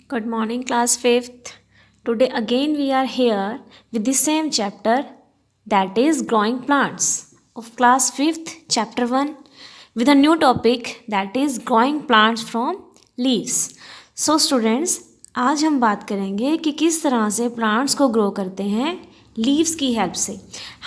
Good morning, class 5th. Today again we are here with the same chapter, that is growing plants of class 5th, chapter 1, with a new topic, that is growing plants from leaves. So students, आज हम बात करेंगे कि किस तरह से plants को grow करते हैं लीव्स की हेल्प से।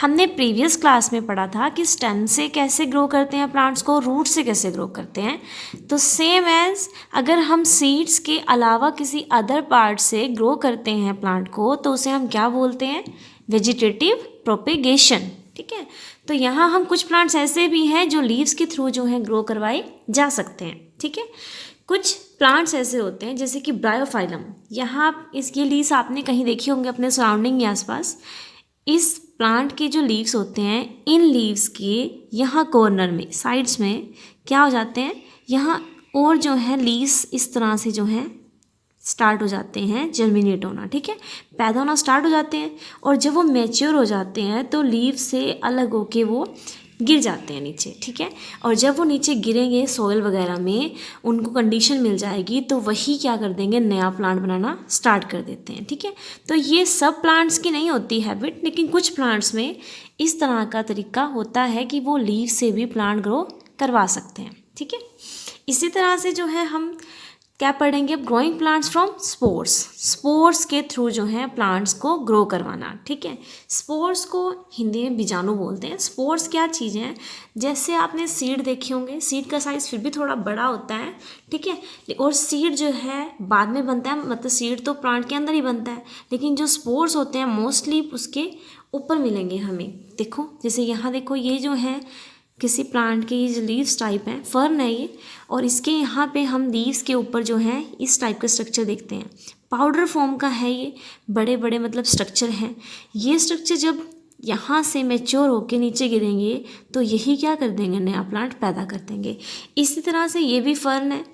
हमने प्रीवियस क्लास में पढ़ा था कि स्टेम से कैसे ग्रो करते हैं प्लांट्स को, रूट से कैसे ग्रो करते हैं। तो सेम एज अगर हम सीड्स के अलावा किसी अदर पार्ट से ग्रो करते हैं प्लांट को, तो उसे हम क्या बोलते हैं? Vegetative propagation. ठीक है, तो यहाँ हम कुछ प्लांट्स ऐसे भी हैं जो लीव्स के थ्रू जो है ग्रो करवाए जा सकते हैं। ठीक है, कुछ प्लांट्स ऐसे होते हैं जैसे कि ब्रायोफाइलम। यहाँ इसकी लीव्स आपने कहीं देखी होंगे अपने सराउंडिंग के आसपास। इस प्लांट के जो लीव्स होते हैं, इन लीव्स के यहाँ कॉर्नर में, साइड्स में क्या हो जाते हैं, यहाँ और जो है लीव्स इस तरह से जो है स्टार्ट हो जाते हैं जर्मिनेट होना। ठीक है, पैदा होना स्टार्ट हो जाते हैं, और जब वो मैच्योर हो जाते हैं तो लीव से अलग होके वो गिर जाते हैं नीचे। ठीक है, और जब वो नीचे गिरेंगे सॉइल वगैरह में, उनको कंडीशन मिल जाएगी तो वही क्या कर देंगे, नया प्लांट बनाना स्टार्ट कर देते हैं। ठीक है, तो ये सब प्लांट्स की नहीं होती हैबिट, लेकिन कुछ प्लांट्स में इस तरह का तरीका होता है कि वो लीव से भी प्लांट ग्रो करवा सकते हैं। ठीक है, इसी तरह से जो है हम क्या पढ़ेंगे, growing plants from spores. Spores के थ्रू जो है प्लांट्स को ग्रो करवाना। ठीक है, स्पोर्स को हिंदी में बीजाणु बोलते हैं। स्पोर्स क्या चीज़ें हैं, जैसे आपने सीड देखे होंगे, सीड का साइज़ फिर भी थोड़ा बड़ा होता है। ठीक है, और सीड जो है बाद में बनता है, मतलब सीड तो प्लांट के अंदर ही बनता है, लेकिन जो स्पोर्स होते हैं मोस्टली उसके ऊपर मिलेंगे हमें। देखो जैसे यहाँ देखो, ये जो है किसी प्लांट के जो लीव्स टाइप हैं, फर्न है ये, और इसके यहाँ पे हम लीव्स के ऊपर जो है इस टाइप का स्ट्रक्चर देखते हैं। पाउडर फॉर्म का है ये, बड़े बड़े मतलब स्ट्रक्चर हैं। ये स्ट्रक्चर जब यहाँ से मैच्योर होके नीचे गिरेंगे तो यही क्या कर देंगे, नया प्लांट पैदा कर देंगे। इसी तरह से ये भी फर्न है,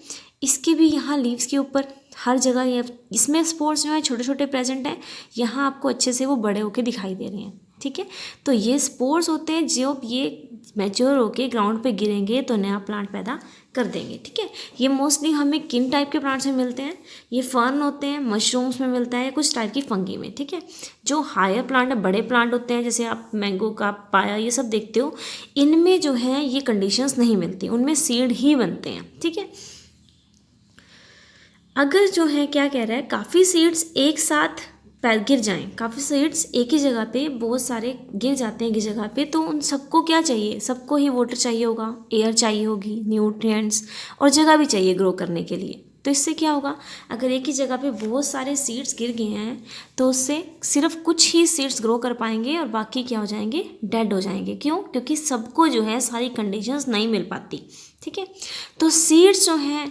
इसके भी यहाँ लीव्स के ऊपर हर जगह ये, इसमें स्पोर्स जो है छोटे छोटे प्रेजेंट हैं, यहाँ आपको अच्छे से वो बड़े होके दिखाई दे रहे हैं। ठीक है, तो ये स्पोर्स होते हैं जो ये मैच्योर होके ग्राउंड पे गिरेंगे तो नया प्लांट पैदा कर देंगे। ठीक है, ये मोस्टली हमें किन टाइप के प्लांट्स में मिलते हैं, ये फर्न होते हैं, मशरूम्स में मिलता है, कुछ टाइप की फंगी में। ठीक है, जो हायर प्लांट है, बड़े प्लांट होते हैं, जैसे आप मैंगो का पाया ये सब देखते हो, इनमें जो है ये कंडीशंस नहीं मिलती, उनमें सीड ही बनते हैं। ठीक है, अगर जो है क्या कह रहा है, काफ़ी सीड्स एक साथ गिर जाएं, काफ़ी सीड्स एक ही जगह पे बहुत सारे गिर जाते हैं एक ही जगह पे, तो उन सबको क्या चाहिए, सबको ही वाटर चाहिए होगा, एयर चाहिए होगी, न्यूट्रिएंट्स, और जगह भी चाहिए ग्रो करने के लिए। तो इससे क्या होगा, अगर एक ही जगह पे बहुत सारे सीड्स गिर गए हैं तो उससे सिर्फ कुछ ही सीड्स ग्रो कर पाएंगे और बाकी क्या हो जाएंगे, डेड हो जाएंगे। क्यों? क्योंकि सबको जो है सारी कंडीशंस नहीं मिल पाती। ठीक है, तो सीड्स जो हैं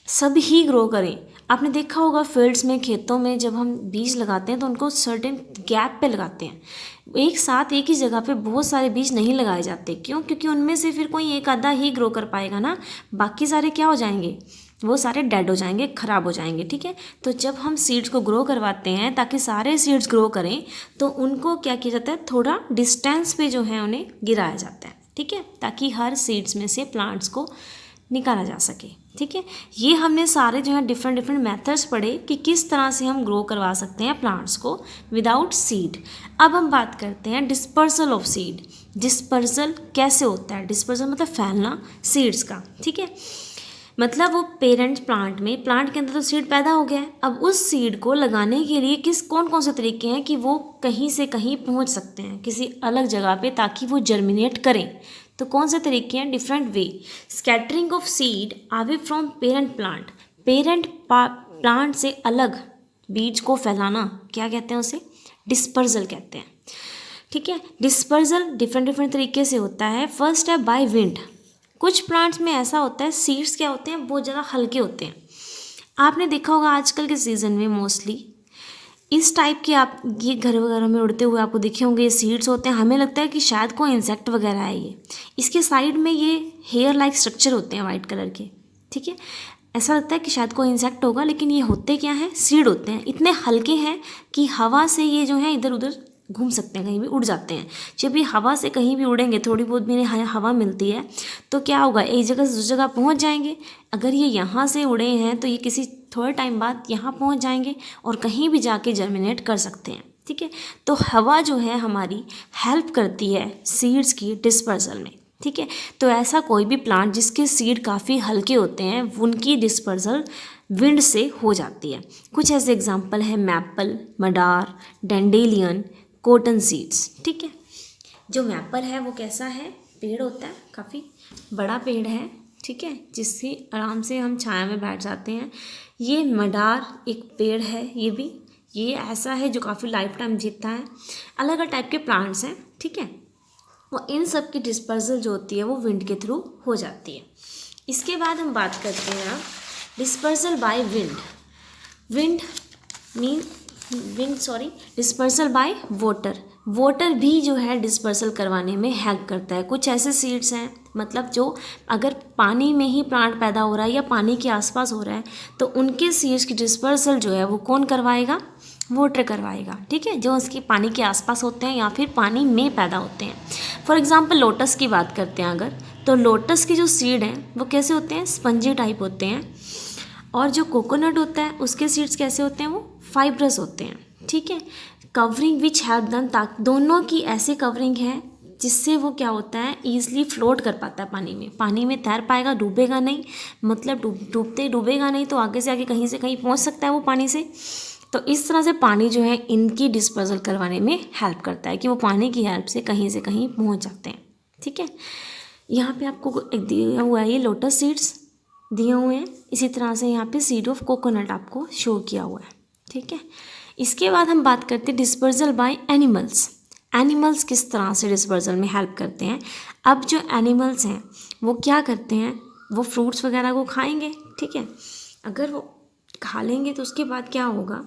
सब ही ग्रो करें। आपने देखा होगा फील्ड्स में, खेतों में जब हम बीज लगाते हैं तो उनको सर्टेन गैप पे लगाते हैं, एक साथ एक ही जगह पे बहुत सारे बीज नहीं लगाए जाते। क्यों? क्योंकि उनमें से फिर कोई एक आधा ही ग्रो कर पाएगा ना, बाकी सारे क्या हो जाएंगे, वो सारे डेड हो जाएंगे, ख़राब हो जाएंगे। ठीक है, तो जब हम सीड्स को ग्रो करवाते हैं ताकि सारे सीड्स ग्रो करें, तो उनको क्या किया जाता है, थोड़ा डिस्टेंस पे जो है उन्हें गिराया जाता है। ठीक है, ताकि हर सीड्स में से प्लांट्स को निकाला जा सके। ठीक है, ये हमने सारे जो है डिफरेंट मेथड्स पढ़े कि किस तरह से हम ग्रो करवा सकते हैं प्लांट्स को विदाउट सीड। अब हम बात करते हैं डिस्पर्सल ऑफ सीड। डिस्पर्सल कैसे होता है? डिस्पर्सल मतलब फैलना सीड्स का। ठीक है, मतलब वो पेरेंट प्लांट में, प्लांट के अंदर तो सीड पैदा हो गया है, अब उस सीड को लगाने के लिए कौन कौन से तरीके हैं कि वो कहीं से कहीं पहुंच सकते हैं किसी अलग जगह पे, ताकि वो जर्मिनेट करें। तो कौन से तरीके हैं? Different way. Scattering of seed away from parent plant. Parent plant से अलग बीज को फैलाना क्या कहते हैं, उसे डिस्पर्सल कहते हैं। ठीक है, डिस्पर्सल डिफरेंट तरीके से होता है। फर्स्ट है बाय विंड। कुछ प्लांट्स में ऐसा होता है, सीड्स क्या होते हैं, बहुत ज़्यादा हल्के होते हैं। आपने देखा होगा आजकल के सीज़न में मोस्टली इस टाइप के, आप ये घर वगैरह में उड़ते हुए आपको दिखे होंगे, ये सीड्स होते हैं, हमें लगता है कि शायद कोई इंसेक्ट वगैरह है ये। इसके साइड में ये हेयर लाइक स्ट्रक्चर होते हैं वाइट कलर के। ठीक है, ऐसा लगता है कि शायद कोई इंसेक्ट होगा, लेकिन ये होते क्या हैं, सीड होते हैं। इतने हल्के हैं कि हवा से ये जो है इधर उधर घूम सकते हैं, कहीं भी उड़ जाते हैं। जब ये हवा से कहीं भी उड़ेंगे, थोड़ी बहुत भी इन्हें हवा मिलती है तो क्या होगा, एक जगह से दूसरी जगह पहुंच जाएंगे। अगर ये यहाँ से उड़े हैं तो ये किसी थोड़े टाइम बाद यहाँ पहुँच जाएंगे और कहीं भी जाके जर्मिनेट कर सकते हैं। ठीक है, तो हवा जो है हमारी हेल्प करती है सीड्स की डिस्पर्सल में। ठीक है, तो ऐसा कोई भी प्लांट जिसके सीड काफ़ी हल्के होते हैं उनकी डिस्पर्सल विंड से हो जाती है। कुछ ऐसे एग्जाम्पल है मैपल, मडार, डेंडेलियन, कॉटन सीड्स। ठीक है, जो मैपल है वो कैसा है, पेड़ होता है, काफ़ी बड़ा पेड़ है। ठीक है, जिससे आराम से हम छाया में बैठ जाते हैं। ये मडार एक पेड़ है, ये ऐसा है जो काफ़ी लाइफ टाइम जीता है। अलग अलग टाइप के प्लांट्स हैं। ठीक है, और इन सब की डिस्पर्सल जो होती है वो विंड के थ्रू हो जाती है। इसके बाद हम बात करते हैं dispersal by dispersal by water भी जो है डिस्पर्सल करवाने में हेल्प करता है। कुछ ऐसे सीड्स हैं, मतलब जो अगर पानी में ही प्लांट पैदा हो रहा है या पानी के आसपास हो रहा है तो उनके सीड्स की डिस्पर्सल जो है वो कौन करवाएगा, वाटर करवाएगा। ठीक है, जो उसके पानी के आसपास होते हैं या फिर पानी में पैदा होते हैं। फॉर एग्जांपल लोटस की बात करते हैं अगर, तो लोटस के जो सीड हैं वो कैसे होते हैं, स्पंजी टाइप होते हैं। और जो कोकोनट होता है उसके सीड्स कैसे होते हैं, वो फाइब्रस होते हैं। ठीक है, कवरिंग विच हैव डन, दोनों की ऐसी कवरिंग है जिससे वो क्या होता है, ईजिली फ्लोट कर पाता है पानी में तैर पाएगा, डूबेगा नहीं। मतलब डूबेगा नहीं तो आगे से आगे कहीं से कहीं पहुंच सकता है वो पानी से। तो इस तरह से पानी जो है इनकी डिस्पर्सल करवाने में हेल्प करता है कि वो पानी की हेल्प से कहीं पहुंच जाते हैं। ठीक है, यहाँ पे आपको एक दिया हुआ है, ये लोटस सीड्स दिए हुए हैं। इसी तरह से यहाँ पे सीड ऑफ कोकोनट आपको शो किया हुआ है। ठीक है, इसके बाद हम बात करते हैं डिस्पर्सल बाय एनिमल्स किस तरह से डिस्पर्सल में हेल्प करते हैं। अब जो एनिमल्स हैं वो क्या करते हैं, वो फ्रूट्स वगैरह को खाएंगे। ठीक है, अगर वो खा लेंगे तो उसके बाद क्या होगा,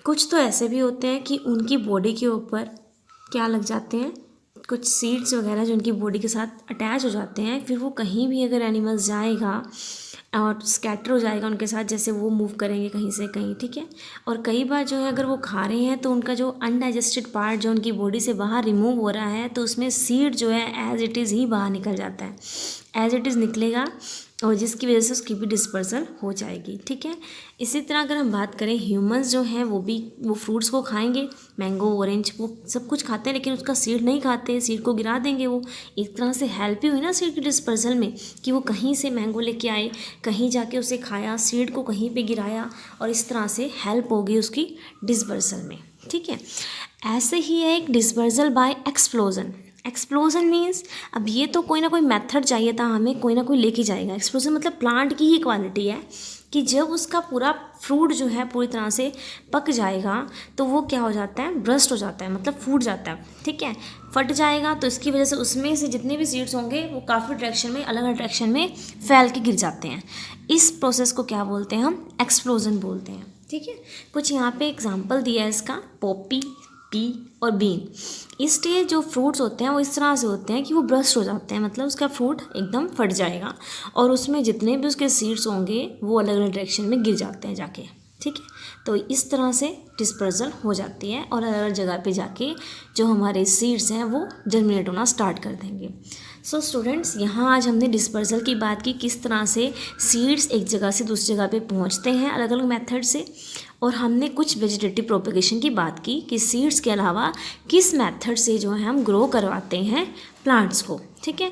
कुछ तो ऐसे भी होते हैं कि उनकी बॉडी के ऊपर क्या लग जाते हैं, कुछ सीड्स वगैरह जो उनकी बॉडी के साथ अटैच हो जाते हैं। फिर वो कहीं भी अगर एनिमल्स जाएगा और स्कैटर हो जाएगा उनके साथ, जैसे वो मूव करेंगे कहीं से कहीं। ठीक है, और कई बार जो है अगर वो खा रहे हैं तो उनका जो अनडाइजेस्टेड पार्ट जो उनकी बॉडी से बाहर रिमूव हो रहा है तो उसमें सीड जो है एज इट इज़ ही बाहर निकल जाता है, एज इट इज़ निकलेगा और जिसकी वजह से उसकी भी डिस्पर्सल हो जाएगी। ठीक है, इसी तरह अगर हम बात करें ह्यूमंस जो हैं वो फ्रूट्स को खाएंगे, मैंगो, ऑरेंज, वो सब कुछ खाते हैं लेकिन उसका सीड नहीं खाते, सीड को गिरा देंगे। वो एक तरह से हेल्प ही हुई ना सीड की डिस्पर्सल में, कि वो कहीं से मैंगो लेके आए, कहीं जाके उसे खाया, सीड को कहीं पे गिराया और इस तरह से हेल्प हो गई उसकी डिस्पर्सल में। ठीक है, ऐसे ही है एक डिस्पर्सल बाय एक्सप्लोजन मीन्स अब ये तो कोई ना कोई मेथड चाहिए था हमें, कोई ना कोई लेके जाएगा। एक्सप्लोजन मतलब प्लांट की ही क्वालिटी है कि जब उसका पूरा फ्रूट जो है पूरी तरह से पक जाएगा तो वो क्या हो जाता है, ब्रस्ट हो जाता है, मतलब फूट जाता है। ठीक है, फट जाएगा तो इसकी वजह से उसमें से जितने भी सीड्स होंगे वो काफ़ी डायरेक्शन में, अलग अलग डायरेक्शन में फैल के गिर जाते हैं। इस प्रोसेस को क्या बोलते हैं, हम एक्सप्लोजन बोलते हैं। ठीक है, कुछ यहाँ पे एग्जाम्पल दिया है इसका, पॉपी, पी और बीन। इसके जो फ्रूट्स होते हैं वो इस तरह से होते हैं कि वो ब्रस्ट हो जाते हैं, मतलब उसका फ्रूट एकदम फट जाएगा और उसमें जितने भी उसके सीड्स होंगे वो अलग अलग डायरेक्शन में गिर जाते हैं जाके। ठीक है, तो इस तरह से डिस्पर्सल हो जाती है और अलग अलग जगह पे जाके जो हमारे सीड्स हैं वो जर्मिनेट होना स्टार्ट कर देंगे। सो स्टूडेंट्स, यहाँ आज हमने डिस्पर्सल की बात की, किस तरह से सीड्स एक जगह से दूसरी जगह पे पहुँचते हैं अलग अलग मेथड से, और हमने कुछ वेजिटेटिव प्रोपेगेशन की बात की कि सीड्स के अलावा किस मेथड से जो है हम ग्रो करवाते हैं प्लांट्स को। ठीक है,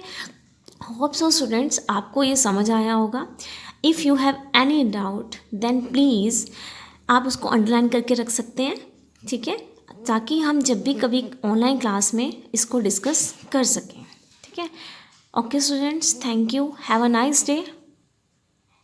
होप सो स्टूडेंट्स आपको ये समझ आया होगा। If you have any doubt then please आप उसको अंडरलाइन करके रख सकते हैं। ठीक है, ताकि हम जब भी कभी ऑनलाइन क्लास में इसको डिस्कस कर सकें। ठीक है, okay students, thank you, have a nice day.